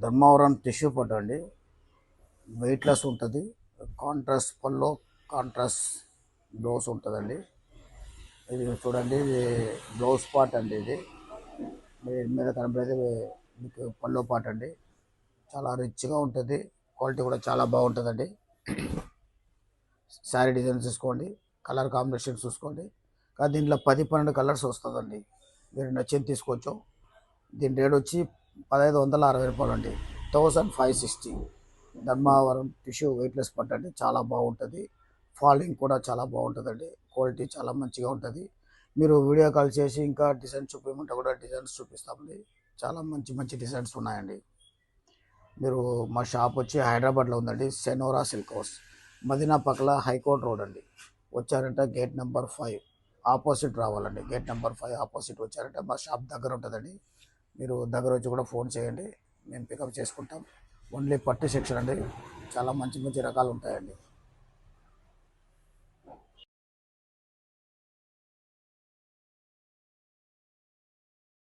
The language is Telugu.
ధర్మవరం టిష్యూ పట్టు అండి. వెయిట్లెస్ ఉంటుంది. కాంట్రాస్ట్ పల్లో కాంట్రాస్ట్ బ్లౌజ్ ఉంటుందండి. ఇది చూడండి, ఇది బ్లౌజ్ పార్ట్ అండి. ఇది దీని మీద కనపడేది మీకు పల్లో పార్ట్ అండి. చాలా రిచ్గా ఉంటుంది. క్వాలిటీ కూడా చాలా బాగుంటుందండి. శారీ డిజైన్ చూసుకోండి, కలర్ కాంబినేషన్ చూసుకోండి. కానీ దీంట్లో 10-12 కలర్స్ వస్తుందండి. మీరు నచ్చింది తీసుకోవచ్చు. దీని రేట్ వచ్చి 1560 రూపాయలు అండి. 1560. ధర్మవరం టిష్యూ వెయిట్లెస్ పట్టు అండి. చాలా బాగుంటుంది. ఫాలింగ్ కూడా చాలా బాగుంటుందండి. క్వాలిటీ చాలా మంచిగా ఉంటుంది. మీరు వీడియో కాల్ చేసి ఇంకా డిజైన్ చూపించమంటే కూడా డిజైన్స్ చూపిస్తామండి. చాలా మంచి మంచి డిజైన్స్ ఉన్నాయండి. మీరు మా షాప్ వచ్చి హైదరాబాద్లో ఉందండి. సెనోరా సిల్క్ హౌస్, మదీనా పక్కల హైకోర్ట్ రోడ్ అండి. వచ్చారంటే గేట్ నెంబర్ 5 ఆపోజిట్ రావాలండి. గేట్ నెంబర్ 5 ఆపోజిట్ వచ్చారంటే మా షాప్ దగ్గర ఉంటుందండి. మీరు దగ్గర వచ్చి కూడా ఫోన్ చేయండి, మేము పికప్ చేసుకుంటాం. ఓన్లీ పట్టు సెక్షన్ అండి. చాలా మంచి మంచి రకాలు ఉంటాయండి.